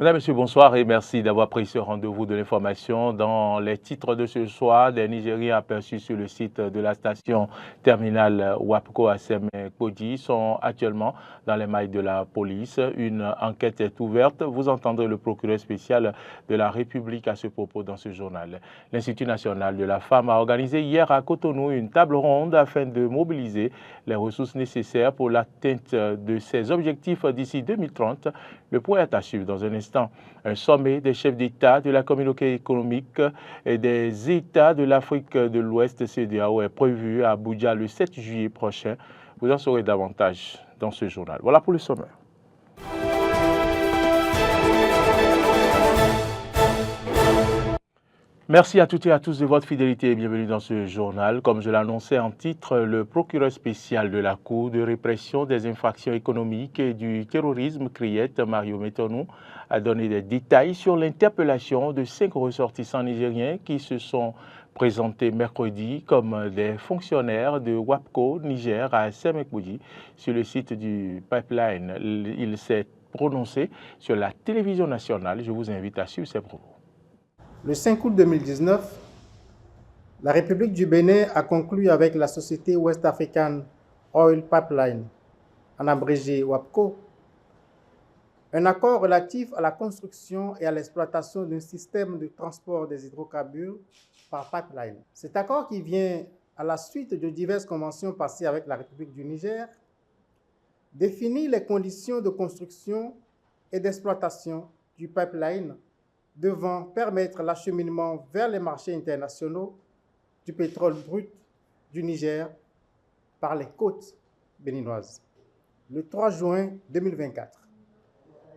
Mesdames, Messieurs, bonsoir et merci d'avoir pris ce rendez-vous de l'information. Dans les titres de ce soir, des Nigériens aperçus sur le site de la station terminale WAPCO à Sémé-Kodji sont actuellement dans les mailles de la police. Une enquête est ouverte. Vous entendrez le procureur spécial de la République à ce propos dans ce journal. L'Institut national de la femme a organisé hier à Cotonou une table ronde afin de mobiliser les ressources nécessaires pour l'atteinte de ses objectifs d'ici 2030. Le point est à suivre dans un instant. Un sommet des chefs d'État de la communauté économique et des États de l'Afrique de l'Ouest CEDEAO est prévu à Abuja le 7 juillet prochain. Vous en saurez davantage dans ce journal. Voilà pour le sommaire. Merci à toutes et à tous de votre fidélité et bienvenue dans ce journal. Comme je l'annonçais en titre, le procureur spécial de la Cour de répression des infractions économiques et du terrorisme, CRIET, Mario Metonou, a donné des détails sur l'interpellation de 5 ressortissants nigériens qui se sont présentés mercredi comme des fonctionnaires de WAPCO Niger à Sémé-Kodji sur le site du pipeline. Il s'est prononcé sur la télévision nationale. Je vous invite à suivre ses propos. Le 5 août 2019, la République du Bénin a conclu avec la société West African Oil Pipeline, en abrégé WAPCO, un accord relatif à la construction et à l'exploitation d'un système de transport des hydrocarbures par pipeline. Cet accord, qui vient à la suite de diverses conventions passées avec la République du Niger, définit les conditions de construction et d'exploitation du pipeline devant permettre l'acheminement vers les marchés internationaux du pétrole brut du Niger par les côtes béninoises. Le 3 juin 2024,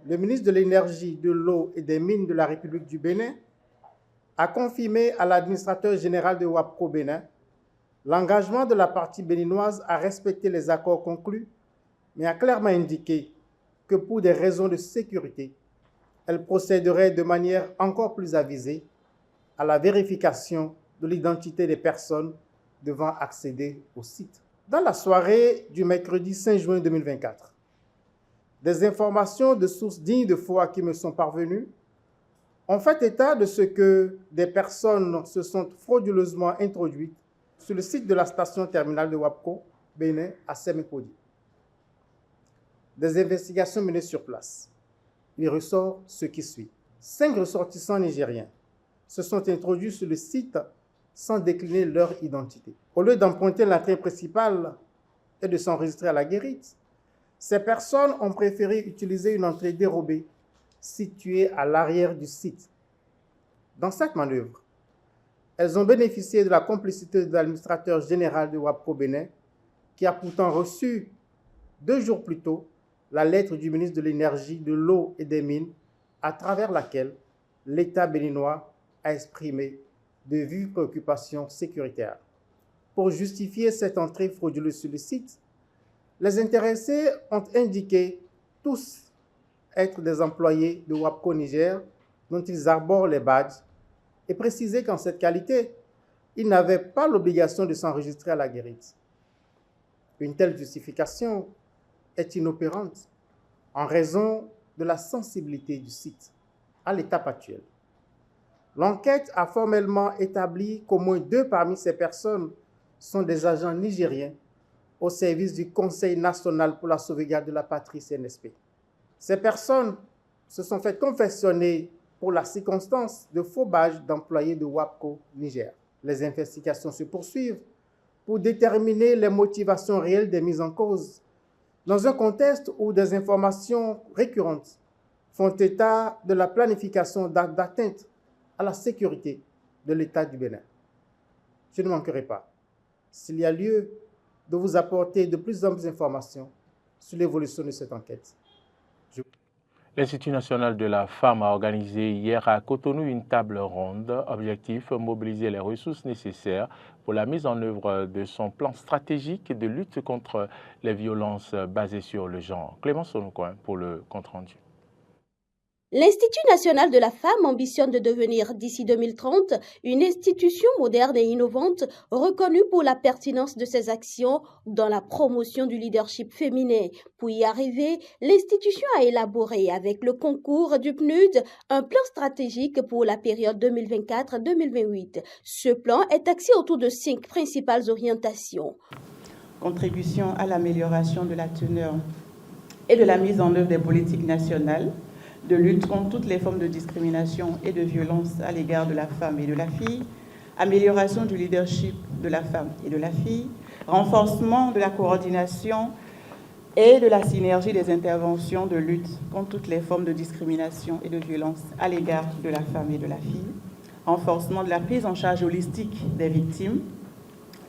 le ministre de l'Énergie, de l'Eau et des Mines de la République du Bénin a confirmé à l'administrateur général de WAPCO Bénin l'engagement de la partie béninoise à respecter les accords conclus, mais a clairement indiqué que pour des raisons de sécurité, elle procéderait de manière encore plus avisée à la vérification de l'identité des personnes devant accéder au site. Dans la soirée du mercredi 5 juin 2024, des informations de sources dignes de foi qui me sont parvenues ont fait état de ce que des personnes se sont frauduleusement introduites sur le site de la station terminale de WAPCO Bénin à Sémé-Kodji. Des investigations menées sur place. Il ressort ce qui suit. 5 ressortissants nigériens se sont introduits sur le site sans décliner leur identité. Au lieu d'emprunter l'entrée principale et de s'enregistrer à la guérite, ces personnes ont préféré utiliser une entrée dérobée située à l'arrière du site. Dans cette manœuvre, elles ont bénéficié de la complicité de l'administrateur général de WAPCO Bénin, qui a pourtant reçu 2 jours plus tôt la lettre du ministre de l'Énergie, de l'Eau et des Mines, à travers laquelle l'État béninois a exprimé de vives préoccupations sécuritaires. Pour justifier cette entrée frauduleuse sur le site, les intéressés ont indiqué tous être des employés de WAPCO Niger dont ils arborent les badges et précisé qu'en cette qualité, ils n'avaient pas l'obligation de s'enregistrer à la guérite. Une telle justification est inopérante en raison de la sensibilité du site à l'étape actuelle. L'enquête a formellement établi qu'au moins 2 parmi ces personnes sont des agents nigériens au service du Conseil national pour la sauvegarde de la patrie CNSP. Ces personnes se sont fait confectionner pour la circonstance de faux badges d'employés de WAPCO Niger. Les investigations se poursuivent pour déterminer les motivations réelles des mises en cause, dans un contexte où des informations récurrentes font état de la planification d'atteinte à la sécurité de l'État du Bénin. Je ne manquerai pas, s'il y a lieu, de vous apporter de plus amples informations sur l'évolution de cette enquête. L'Institut national de la femme a organisé hier à Cotonou une table ronde. Objectif, mobiliser les ressources nécessaires pour la mise en œuvre de son plan stratégique de lutte contre les violences basées sur le genre. Clément Sonocoin pour le compte-rendu. L'Institut national de la femme ambitionne de devenir d'ici 2030 une institution moderne et innovante reconnue pour la pertinence de ses actions dans la promotion du leadership féminin. Pour y arriver, l'institution a élaboré avec le concours du PNUD un plan stratégique pour la période 2024-2028. Ce plan est axé autour de 5 principales orientations. Contribution à l'amélioration de la teneur et de la mise en œuvre des politiques nationales de lutte contre toutes les formes de discrimination et de violence à l'égard de la femme et de la fille, amélioration du leadership de la femme et de la fille, renforcement de la coordination et de la synergie des interventions de lutte contre toutes les formes de discrimination et de violence à l'égard de la femme et de la fille, renforcement de la prise en charge holistique des victimes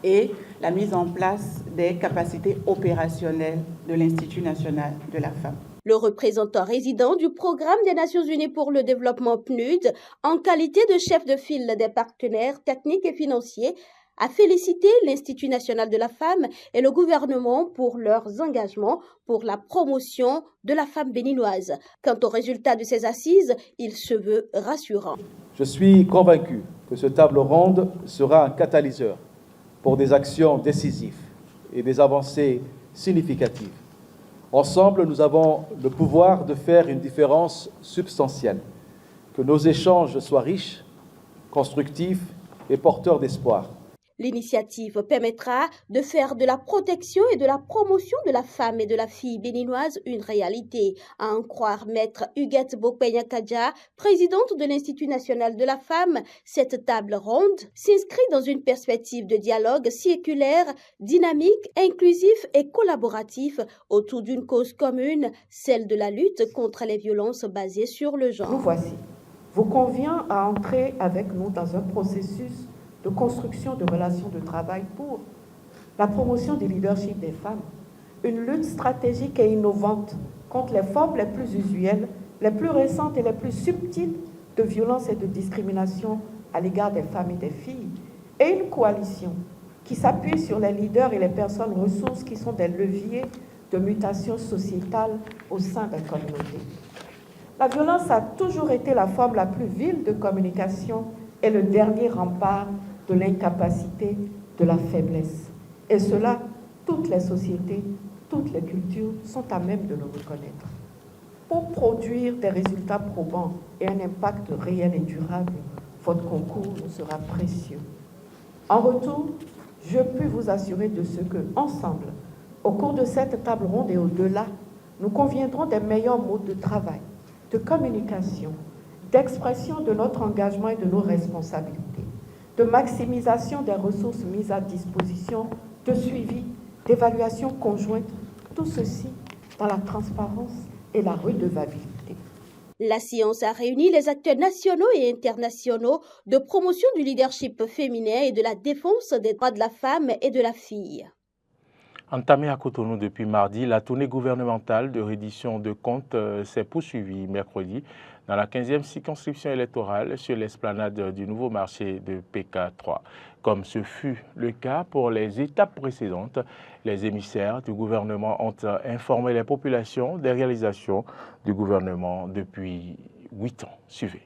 et la mise en place des capacités opérationnelles de l'Institut national de la femme. Le représentant résident du Programme des Nations Unies pour le développement PNUD, en qualité de chef de file des partenaires techniques et financiers, a félicité l'Institut national de la femme et le gouvernement pour leurs engagements pour la promotion de la femme béninoise. Quant au résultat de ces assises, il se veut rassurant. Je suis convaincu que ce table ronde sera un catalyseur pour des actions décisives et des avancées significatives. Ensemble, nous avons le pouvoir de faire une différence substantielle, que nos échanges soient riches, constructifs et porteurs d'espoir. L'initiative permettra de faire de la protection et de la promotion de la femme et de la fille béninoise une réalité. À en croire Maître Huguette Bokpenyakadja, présidente de l'Institut national de la femme, cette table ronde s'inscrit dans une perspective de dialogue circulaire, dynamique, inclusif et collaboratif autour d'une cause commune, celle de la lutte contre les violences basées sur le genre. Nous voici. Vous convient à entrer avec nous dans un processus de construction de relations de travail pour la promotion du leadership des femmes, une lutte stratégique et innovante contre les formes les plus usuelles, les plus récentes et les plus subtiles de violence et de discrimination à l'égard des femmes et des filles, et une coalition qui s'appuie sur les leaders et les personnes ressources qui sont des leviers de mutation sociétale au sein des communautés. La violence a toujours été la forme la plus vile de communication et le dernier rempart de l'incapacité, de la faiblesse. Et cela, toutes les sociétés, toutes les cultures sont à même de le reconnaître. Pour produire des résultats probants et un impact réel et durable, votre concours nous sera précieux. En retour, je puis vous assurer de ce que, ensemble, au cours de cette table ronde et au-delà, nous conviendrons des meilleurs modes de travail, de communication, d'expression de notre engagement et de nos responsabilités, de maximisation des ressources mises à disposition, de suivi, d'évaluation conjointe, tout ceci dans la transparence et la redevabilité. La séance a réuni les acteurs nationaux et internationaux de promotion du leadership féminin et de la défense des droits de la femme et de la fille. Entamée à Cotonou depuis mardi, la tournée gouvernementale de reddition de comptes s'est poursuivie mercredi dans la 15e circonscription électorale sur l'esplanade du nouveau marché de PK3. Comme ce fut le cas pour les étapes précédentes, les émissaires du gouvernement ont informé les populations des réalisations du gouvernement depuis 8 ans. Suivez.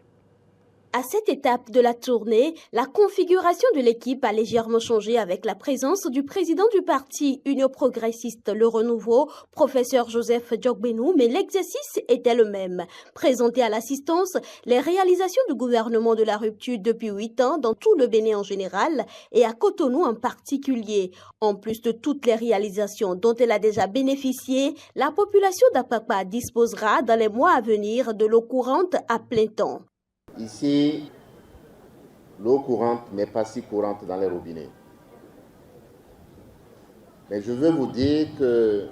À cette étape de la tournée, la configuration de l'équipe a légèrement changé avec la présence du président du parti Union progressiste Le Renouveau, professeur Joseph Djokbenou, mais l'exercice était le même. Présenter à l'assistance les réalisations du gouvernement de la rupture depuis 8 ans dans tout le Bénin en général et à Cotonou en particulier. En plus de toutes les réalisations dont elle a déjà bénéficié, la population d'Apapa disposera dans les mois à venir de l'eau courante à plein temps. Ici, l'eau courante n'est pas si courante dans les robinets. Mais je veux vous dire que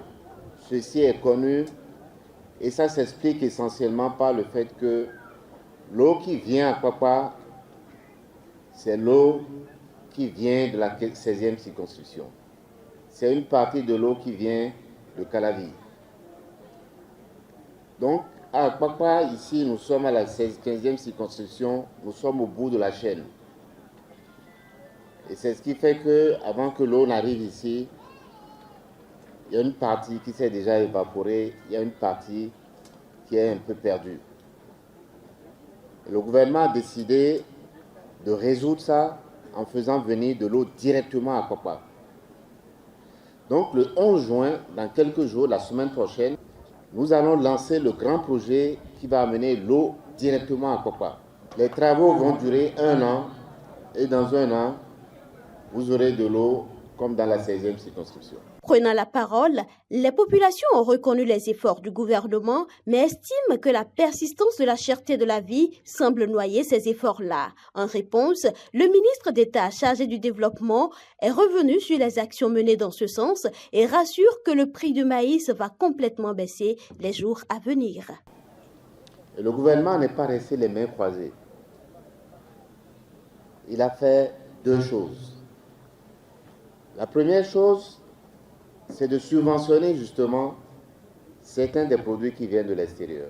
ceci est connu et ça s'explique essentiellement par le fait que l'eau qui vient à Papa, c'est l'eau qui vient de la 16e circonscription. C'est une partie de l'eau qui vient de Calavi. Donc, à Papa, ici, nous sommes à la 15e circonscription, nous sommes au bout de la chaîne. Et c'est ce qui fait que, avant que l'eau n'arrive ici, il y a une partie qui s'est déjà évaporée, il y a une partie qui est un peu perdue. Le gouvernement a décidé de résoudre ça en faisant venir de l'eau directement à Kwakwa. Donc le 11 juin, dans quelques jours, la semaine prochaine, nous allons lancer le grand projet qui va amener l'eau directement à Kwakwa. Les travaux vont durer 1 an et dans 1 an, vous aurez de l'eau comme dans la 16e circonscription. Prenant la parole, les populations ont reconnu les efforts du gouvernement, mais estiment que la persistance de la cherté de la vie semble noyer ces efforts-là. En réponse, le ministre d'État chargé du développement est revenu sur les actions menées dans ce sens et rassure que le prix du maïs va complètement baisser les jours à venir. Et le gouvernement n'est pas resté les mains croisées. Il a fait 2 choses. La première chose, c'est de subventionner justement certains des produits qui viennent de l'extérieur.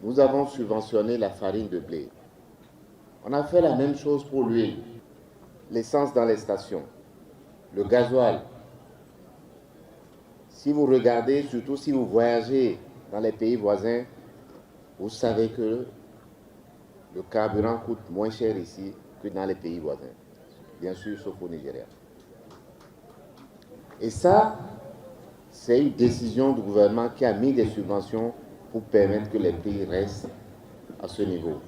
Nous avons subventionné la farine de blé. On a fait la même chose pour l'huile, l'essence dans les stations, le gasoil. Si vous regardez, surtout si vous voyagez dans les pays voisins, vous savez que le carburant coûte moins cher ici que dans les pays voisins. Bien sûr, sauf au Nigeria. Et ça, c'est une décision du gouvernement qui a mis des subventions pour permettre que les prix restent à ce niveau.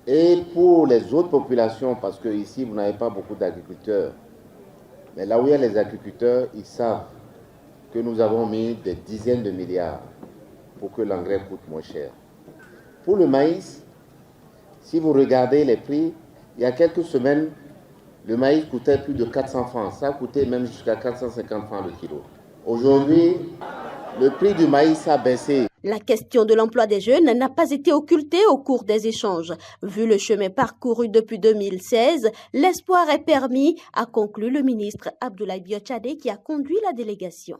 Et pour les autres populations, parce que ici, vous n'avez pas beaucoup d'agriculteurs, mais là où il y a les agriculteurs, ils savent que nous avons mis des dizaines de milliards pour que l'engrais coûte moins cher. Pour le maïs, si vous regardez les prix, il y a quelques semaines, le maïs coûtait plus de 400 francs. Ça coûtait même jusqu'à 450 francs le kilo. Aujourd'hui, le prix du maïs a baissé. La question de l'emploi des jeunes n'a pas été occultée au cours des échanges. Vu le chemin parcouru depuis 2016, l'espoir est permis, a conclu le ministre Abdoulaye Biotchadé qui a conduit la délégation.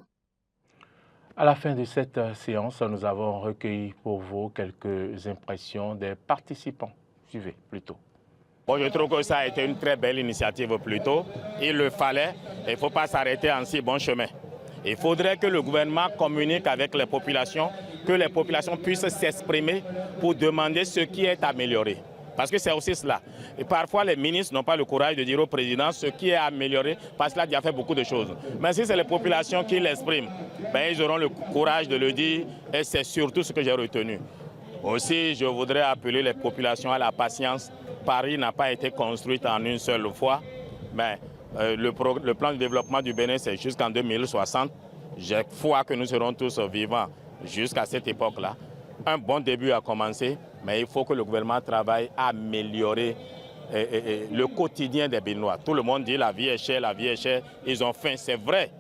À la fin de cette séance, nous avons recueilli pour vous quelques impressions des participants. Suivez plutôt. Bon, je trouve que ça a été une très belle initiative plutôt. Il le fallait et il ne faut pas s'arrêter en si bon chemin. Il faudrait que le gouvernement communique avec les populations, que les populations puissent s'exprimer pour demander ce qui est amélioré. Parce que c'est aussi cela. Et parfois, les ministres n'ont pas le courage de dire au président ce qui est amélioré parce qu'il a déjà fait beaucoup de choses. Mais si c'est les populations qui l'expriment, ben, ils auront le courage de le dire et c'est surtout ce que j'ai retenu. Aussi, je voudrais appeler les populations à la patience. Paris n'a pas été construite en une seule fois. Mais le plan de développement du Bénin, c'est jusqu'en 2060. J'ai foi que nous serons tous vivants jusqu'à cette époque-là. Un bon début a commencé, mais il faut que le gouvernement travaille à améliorer le quotidien des Béninois. Tout le monde dit la vie est chère, ils ont faim, c'est vrai.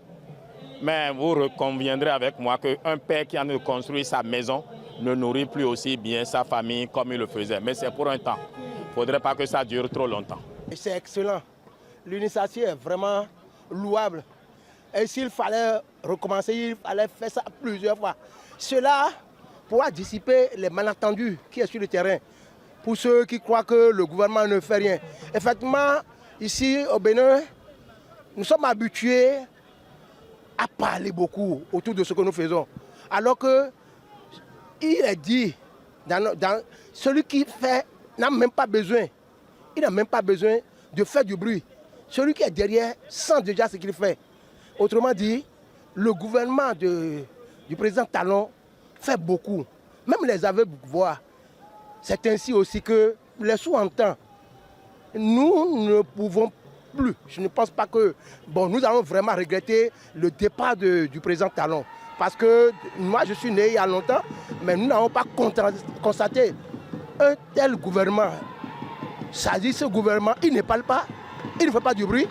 Mais vous conviendrez avec moi qu'un père qui a construit sa maison ne nourrit plus aussi bien sa famille comme il le faisait. Mais c'est pour un temps. Il ne faudrait pas que ça dure trop longtemps. C'est excellent. L'initiative est vraiment louable. Et s'il fallait recommencer, il fallait faire ça plusieurs fois. Cela pourra dissiper les malentendus qui sont sur le terrain. Pour ceux qui croient que le gouvernement ne fait rien. Effectivement, ici au Bénin, nous sommes habitués à parler beaucoup autour de ce que nous faisons. Alors que il est dit, celui qui fait n'a même pas besoin. Il n'a même pas besoin de faire du bruit. Celui qui est derrière sent déjà ce qu'il fait. Autrement dit, le gouvernement du président Talon fait beaucoup. Même les aveugles voient. C'est ainsi aussi que les sous-entends, nous ne pouvons plus. Je ne pense pas que... Bon, nous allons vraiment regretter le départ du président Talon. Parce que moi, je suis né il y a longtemps, mais nous n'avons pas constaté un tel gouvernement. Ça dit, ce gouvernement, il ne parle pas, il ne fait pas du bruit,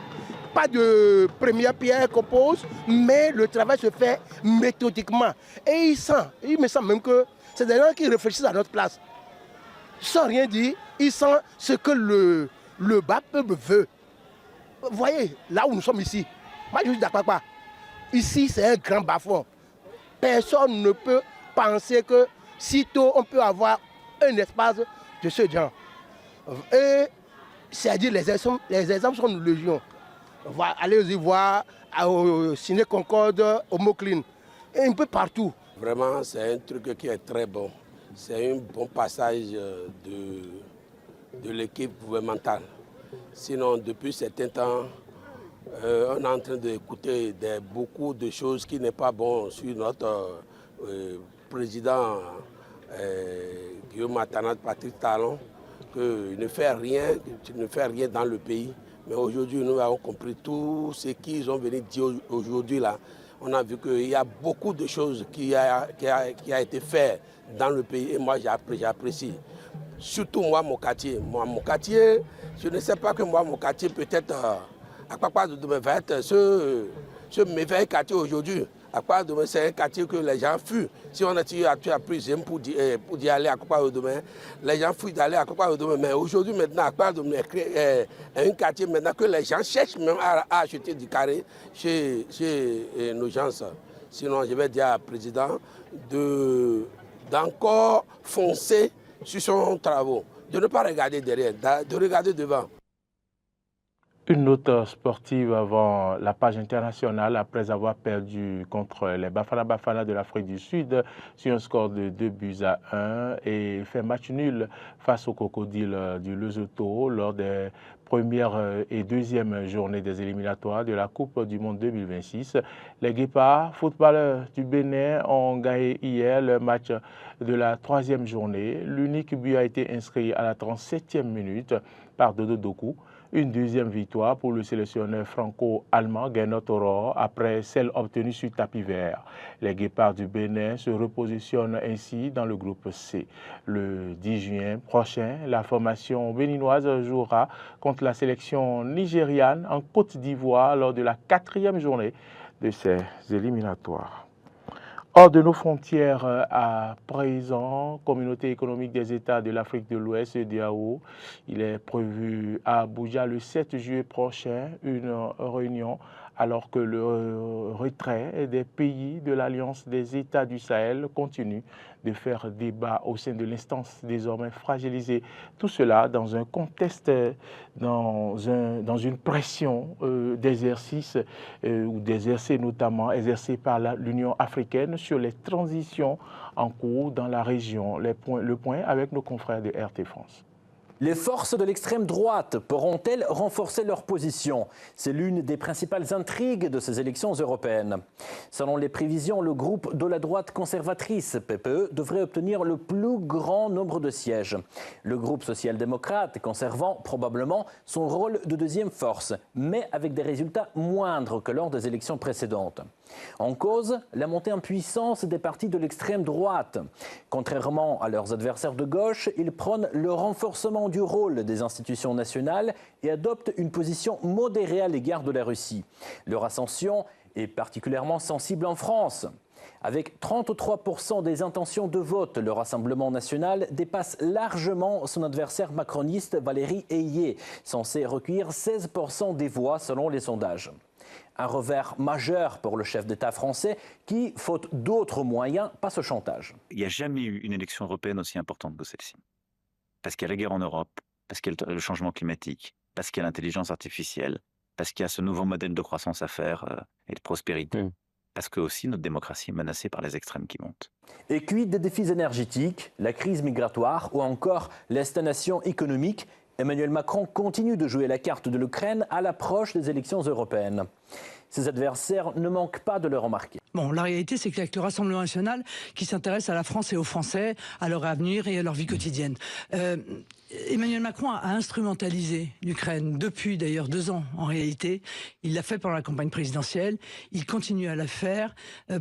pas de première pierre qu'on pose, mais le travail se fait méthodiquement. Et il me semble même que c'est des gens qui réfléchissent à notre place. Sans rien dire, ils sentent ce que le bas peuple veut. Vous voyez, là où nous sommes ici, moi je suis d'accord pas. Ici, c'est un grand bas-fond. Personne ne peut penser que sitôt on peut avoir un espace de ce genre. Et c'est-à-dire les exemples sont légion. Allez-y voir au Ciné Concorde, au Mocline, et un peu partout. Vraiment, c'est un truc qui est très bon. C'est un bon passage de l'équipe gouvernementale. Sinon, depuis certains temps, on est en train d'écouter beaucoup de choses qui n'est pas bon sur notre président Guillaume Attanat Patrice Talon, qu'il ne fait rien dans le pays. Mais aujourd'hui, nous avons compris tout ce qu'ils ont venu dire aujourd'hui là. On a vu qu'il y a beaucoup de choses qui a été fait dans le pays et moi j'apprécie. Surtout moi, mon quartier. Moi, mon quartier, je ne sais pas que moi, mon quartier peut-être à part de demain va être ce mauvais quartier aujourd'hui. À part de demain, c'est un quartier que les gens fuient. Si on a pris pour y aller à part de demain, les gens fuient d'aller à part de demain. Mais aujourd'hui, maintenant, à part de demain, un quartier maintenant que les gens cherchent même à acheter du carré chez nos gens. Sinon, je vais dire au président d'encore foncer sur son travail, de ne pas regarder derrière, de regarder devant. Une note sportive avant la page internationale, après avoir perdu contre les Bafana de l'Afrique du Sud sur un score de 2-1 et fait match nul face aux Crocodiles du Lesotho lors des premières et deuxième journées des éliminatoires de la Coupe du Monde 2026. Les Guépards, footballeurs du Bénin, ont gagné hier le match de la troisième journée. L'unique but a été inscrit à la 37e minute par Dodo Doku. Une deuxième victoire pour le sélectionneur franco-allemand Gernot Rohr après celle obtenue sur tapis vert. Les Guépards du Bénin se repositionnent ainsi dans le groupe C. Le 10 juin prochain, la formation béninoise jouera contre la sélection nigériane en Côte d'Ivoire lors de la 4e journée de ces éliminatoires. Hors de nos frontières à présent, Communauté économique des États de l'Afrique de l'Ouest, CEDEAO, il est prévu à Abuja le 7 juillet prochain une réunion alors que le retrait des pays de l'Alliance des États du Sahel continue de faire débat au sein de l'instance désormais fragilisée. Tout cela dans un contexte, dans une pression d'exercice ou d'exercer notamment exercée par l'Union africaine sur les transitions en cours dans la région. Le point avec nos confrères de RT France. Les forces de l'extrême droite pourront-elles renforcer leur position? C'est l'une des principales intrigues de ces élections européennes. Selon les prévisions, le groupe de la droite conservatrice, PPE, devrait obtenir le plus grand nombre de sièges. Le groupe social-démocrate conservant probablement son rôle de deuxième force, mais avec des résultats moindres que lors des élections précédentes. En cause, la montée en puissance des partis de l'extrême droite. Contrairement à leurs adversaires de gauche, ils prônent le renforcement du rôle des institutions nationales et adoptent une position modérée à l'égard de la Russie. Leur ascension est particulièrement sensible en France. Avec 33% des intentions de vote, le Rassemblement national dépasse largement son adversaire macroniste Valérie Ayé, censé recueillir 16% des voix selon les sondages. Un revers majeur pour le chef d'État français qui, faute d'autres moyens, passe au chantage. Il n'y a jamais eu une élection européenne aussi importante que celle-ci. Parce qu'il y a la guerre en Europe, parce qu'il y a le changement climatique, parce qu'il y a l'intelligence artificielle, parce qu'il y a ce nouveau modèle de croissance à faire et de prospérité. Parce que aussi notre démocratie est menacée par les extrêmes qui montent. Et quid des défis énergétiques, la crise migratoire ou encore la stagnation économique? Emmanuel Macron continue de jouer la carte de l'Ukraine à l'approche des élections européennes. Ses adversaires ne manquent pas de le remarquer. Bon, la réalité, c'est qu'avec le Rassemblement national qui s'intéresse à la France et aux Français, à leur avenir et à leur vie quotidienne. Emmanuel Macron a instrumentalisé l'Ukraine depuis d'ailleurs 2 ans en réalité. Il l'a fait pendant la campagne présidentielle. Il continue à la faire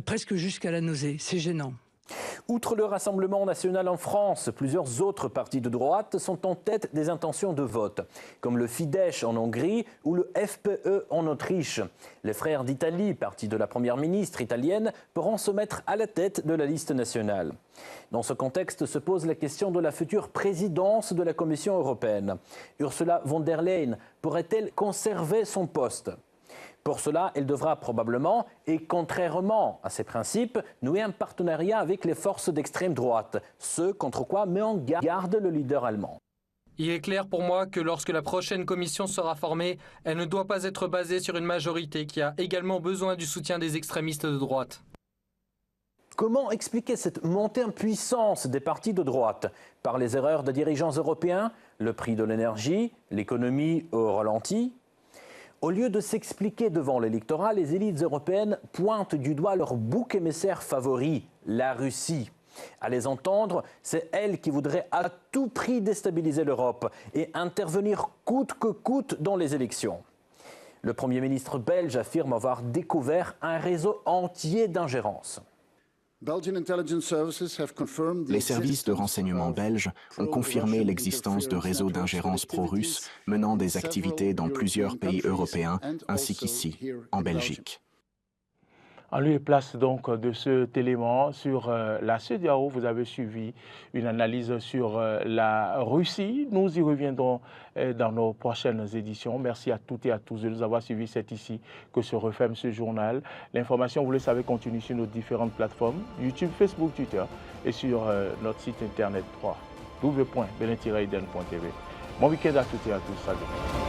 presque jusqu'à la nausée. C'est gênant. Outre le Rassemblement national en France, plusieurs autres partis de droite sont en tête des intentions de vote, comme le Fidesz en Hongrie ou le FPE en Autriche. Les Frères d'Italie, parti de la première ministre italienne, pourront se mettre à la tête de la liste nationale. Dans ce contexte se pose la question de la future présidence de la Commission européenne. Ursula von der Leyen pourrait-elle conserver son poste ? Pour cela, elle devra probablement, et contrairement à ses principes, nouer un partenariat avec les forces d'extrême droite, ce contre quoi met en garde le leader allemand. Il est clair pour moi que lorsque la prochaine commission sera formée, elle ne doit pas être basée sur une majorité qui a également besoin du soutien des extrémistes de droite. Comment expliquer cette montée en puissance des partis de droite? Par les erreurs des dirigeants européens, le prix de l'énergie, l'économie au ralenti? Au lieu de s'expliquer devant l'électorat, les élites européennes pointent du doigt leur bouc émissaire favori, la Russie. À les entendre, c'est elle qui voudrait à tout prix déstabiliser l'Europe et intervenir coûte que coûte dans les élections. Le Premier ministre belge affirme avoir découvert un réseau entier d'ingérence. Les services de renseignement belges ont confirmé l'existence de réseaux d'ingérence pro-russes menant des activités dans plusieurs pays européens ainsi qu'ici, en Belgique. En lieu et place donc de cet élément sur la CEDEAO, vous avez suivi une analyse sur la Russie. Nous y reviendrons dans nos prochaines éditions. Merci à toutes et à tous de nous avoir suivis. C'est ici que se referme ce journal. L'information, vous le savez, continue sur nos différentes plateformes, YouTube, Facebook, Twitter et sur notre site internet www.belen-iden.tv. Bon week-end à toutes et à tous. Salut.